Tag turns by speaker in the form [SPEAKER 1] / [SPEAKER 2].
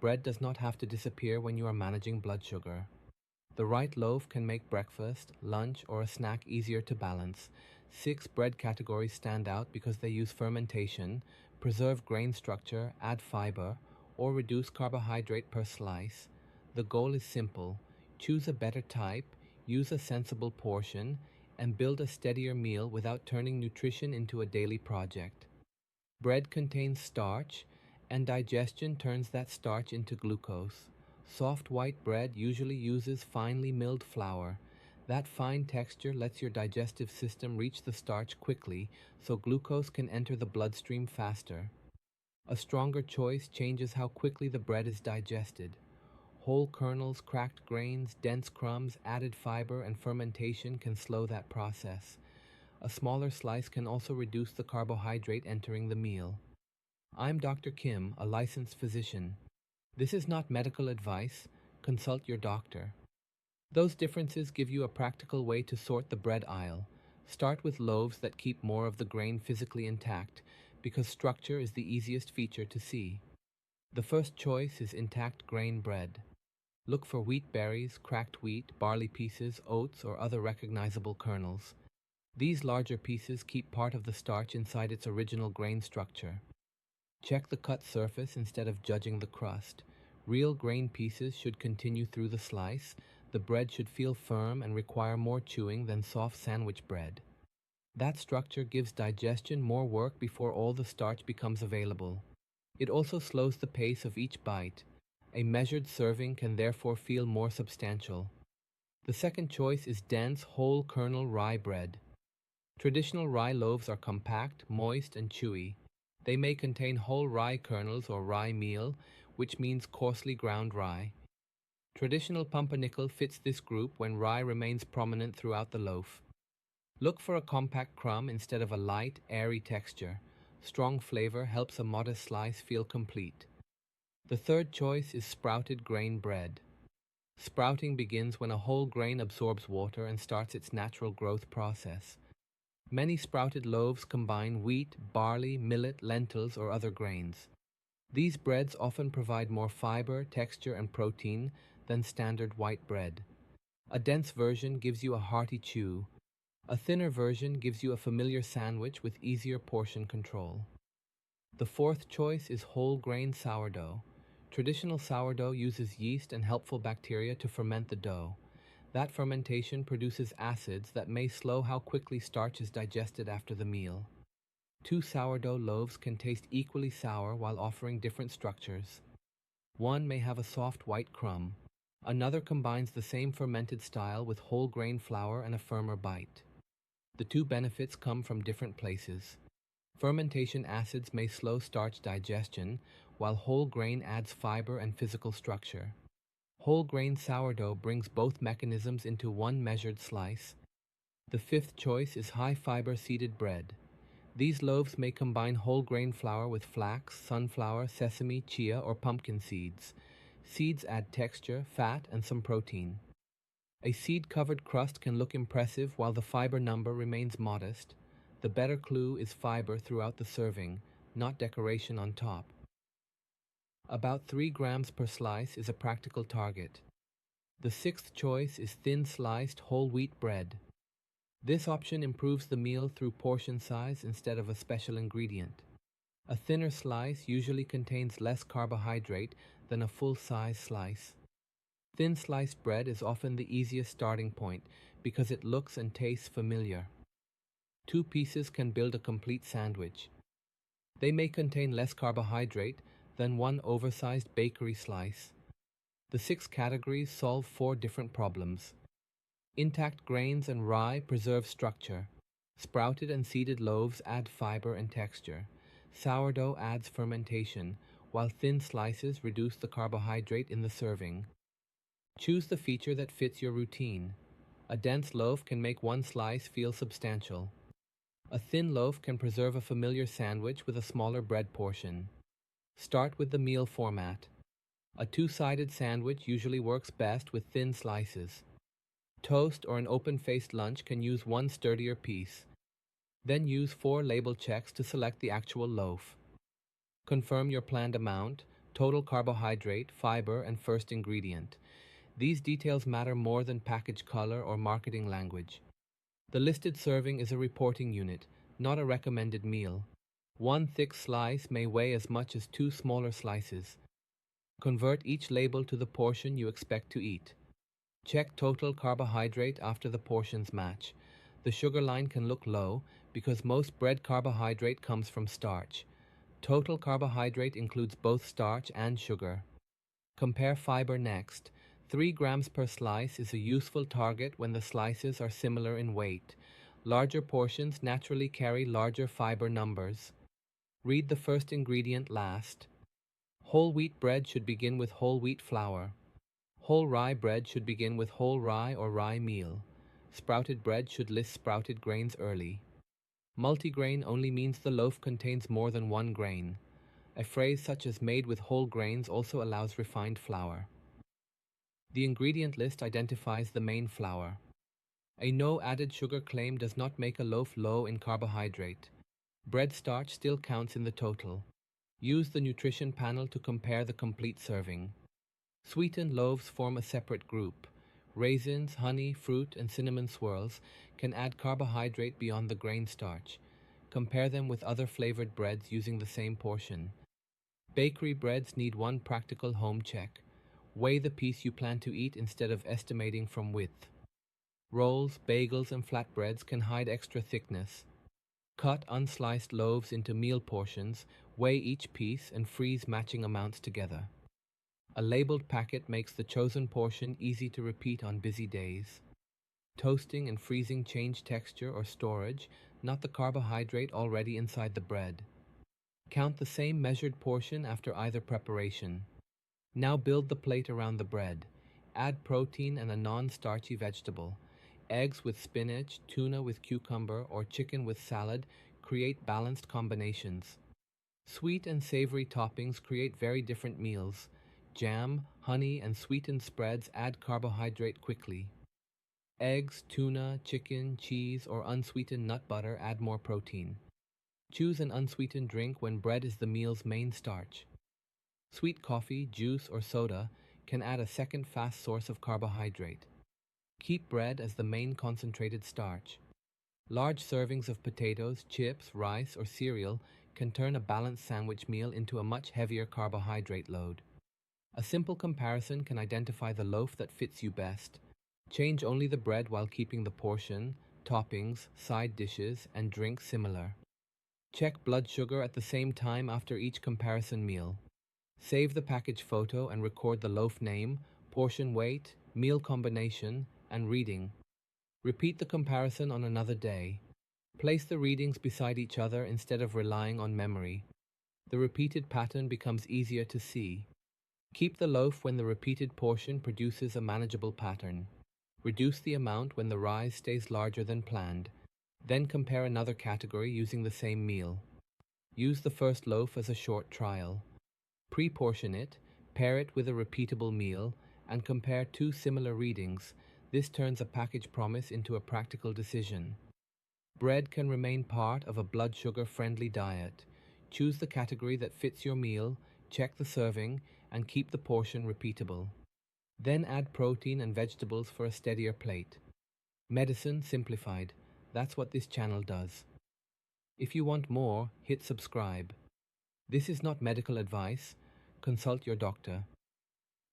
[SPEAKER 1] Bread does not have to disappear when you are managing blood sugar. The right loaf can make breakfast, lunch, or a snack easier to balance. 6 bread categories stand out because they use fermentation, preserve grain structure, add fiber, or reduce carbohydrate per slice. The goal is simple: choose a better type, use a sensible portion, and build a steadier meal without turning nutrition into a daily project. Bread contains starch, and digestion turns that starch into glucose. Soft white bread usually uses finely milled flour. That fine texture lets your digestive system reach the starch quickly, so glucose can enter the bloodstream faster. A stronger choice changes how quickly the bread is digested. Whole kernels, cracked grains, dense crumbs, added fiber, and fermentation can slow that process. A smaller slice can also reduce the carbohydrate entering the meal. I'm Dr. Kim, a licensed physician. This is not medical advice. Consult your doctor. Those differences give you a practical way to sort the bread aisle. Start with loaves that keep more of the grain physically intact, because structure is the easiest feature to see. The first choice is intact grain bread. Look for wheat berries, cracked wheat, barley pieces, oats, or other recognizable kernels. These larger pieces keep part of the starch inside its original grain structure. Check the cut surface instead of judging the crust. Real grain pieces should continue through the slice. The bread should feel firm and require more chewing than soft sandwich bread. That structure gives digestion more work before all the starch becomes available. It also slows the pace of each bite. A measured serving can therefore feel more substantial. The second choice is dense whole kernel rye bread. Traditional rye loaves are compact, moist, and chewy. They may contain whole rye kernels or rye meal, which means coarsely ground rye. Traditional pumpernickel fits this group when rye remains prominent throughout the loaf. Look for a compact crumb instead of a light, airy texture. Strong flavor helps a modest slice feel complete. The third choice is sprouted grain bread. Sprouting begins when a whole grain absorbs water and starts its natural growth process. Many sprouted loaves combine wheat, barley, millet, lentils, or other grains. These breads often provide more fiber, texture, and protein than standard white bread. A dense version gives you a hearty chew. A thinner version gives you a familiar sandwich with easier portion control. The fourth choice is whole grain sourdough. Traditional sourdough uses yeast and helpful bacteria to ferment the dough. That fermentation produces acids that may slow how quickly starch is digested after the meal. 2 sourdough loaves can taste equally sour while offering different structures. One may have a soft white crumb. Another combines the same fermented style with whole grain flour and a firmer bite. The two benefits come from different places. Fermentation acids may slow starch digestion, while whole grain adds fiber and physical structure. Whole grain sourdough brings both mechanisms into one measured slice. The fifth choice is high-fiber seeded bread. These loaves may combine whole grain flour with flax, sunflower, sesame, chia, or pumpkin seeds. Seeds add texture, fat, and some protein. A seed-covered crust can look impressive while the fiber number remains modest. The better clue is fiber throughout the serving, not decoration on top. About 3 grams per slice is a practical target. The sixth choice is thin-sliced whole wheat bread. This option improves the meal through portion size instead of a special ingredient. A thinner slice usually contains less carbohydrate than a full-size slice. Thin sliced bread is often the easiest starting point because it looks and tastes familiar. 2 pieces can build a complete sandwich. They may contain less carbohydrate than one oversized bakery slice. The 6 categories solve 4 different problems. Intact grains and rye preserve structure. Sprouted and seeded loaves add fiber and texture. Sourdough adds fermentation, while thin slices reduce the carbohydrate in the serving. Choose the feature that fits your routine. A dense loaf can make one slice feel substantial. A thin loaf can preserve a familiar sandwich with a smaller bread portion. Start with the meal format. A 2-sided sandwich usually works best with thin slices. Toast or an open-faced lunch can use one sturdier piece. Then use 4 label checks to select the actual loaf. Confirm your planned amount. total carbohydrate, fiber, and first ingredient. These details matter more than package color or marketing language. The listed serving is a reporting unit, not a recommended meal. One thick slice may weigh as much as two smaller slices. Convert each label to the portion you expect to eat. Check total carbohydrate after the portions match. The sugar line can look low because most bread carbohydrate comes from starch. Total carbohydrate includes both starch and sugar. Compare fiber next. 3 grams per slice is a useful target when the slices are similar in weight. Larger portions naturally carry larger fiber numbers. Read the first ingredient last. Whole wheat bread should begin with whole wheat flour. Whole rye bread should begin with whole rye or rye meal. Sprouted bread should list sprouted grains early. Multigrain only means the loaf contains more than one grain. A phrase such as made with whole grains also allows refined flour. The ingredient list identifies the main flour. A no added sugar claim does not make a loaf low in carbohydrate. Bread starch still counts in the total. Use the nutrition panel to compare the complete serving. Sweetened loaves form a separate group. Raisins, honey, fruit, and cinnamon swirls can add carbohydrate beyond the grain starch. Compare them with other flavored breads using the same portion. Bakery breads need one practical home check. Weigh the piece you plan to eat instead of estimating from width. Rolls, bagels, and flatbreads can hide extra thickness. Cut unsliced loaves into meal portions, weigh each piece, and freeze matching amounts together. A labeled packet makes the chosen portion easy to repeat on busy days. Toasting and freezing change texture or storage, not the carbohydrate already inside the bread. Count the same measured portion after either preparation. Now build the plate around the bread. Add protein and a non-starchy vegetable. Eggs with spinach, tuna with cucumber, or chicken with salad create balanced combinations. Sweet and savory toppings create very different meals. Jam, honey, and sweetened spreads add carbohydrate quickly. Eggs, tuna, chicken, cheese, or unsweetened nut butter add more protein. Choose an unsweetened drink when bread is the meal's main starch. Sweet coffee, juice, or soda can add a second fast source of carbohydrate. Keep bread as the main concentrated starch. Large servings of potatoes, chips, rice, or cereal can turn a balanced sandwich meal into a much heavier carbohydrate load. A simple comparison can identify the loaf that fits you best. Change only the bread while keeping the portion, toppings, side dishes, and drink similar. Check blood sugar at the same time after each comparison meal. Save the package photo and record the loaf name, portion weight, meal combination, and reading. Repeat the comparison on another day. Place the readings beside each other instead of relying on memory. The repeated pattern becomes easier to see. Keep the loaf when the repeated portion produces a manageable pattern. Reduce the amount when the rise stays larger than planned. Then compare another category using the same meal. Use the first loaf as a short trial. Pre-portion it, pair it with a repeatable meal, and compare two similar readings. This turns a package promise into a practical decision. Bread can remain part of a blood sugar-friendly diet. Choose the category that fits your meal, check the serving, and keep the portion repeatable. Then add protein and vegetables for a steadier plate. Medicine simplified. That's what this channel does. If you want more, hit subscribe. This is not medical advice. Consult your doctor.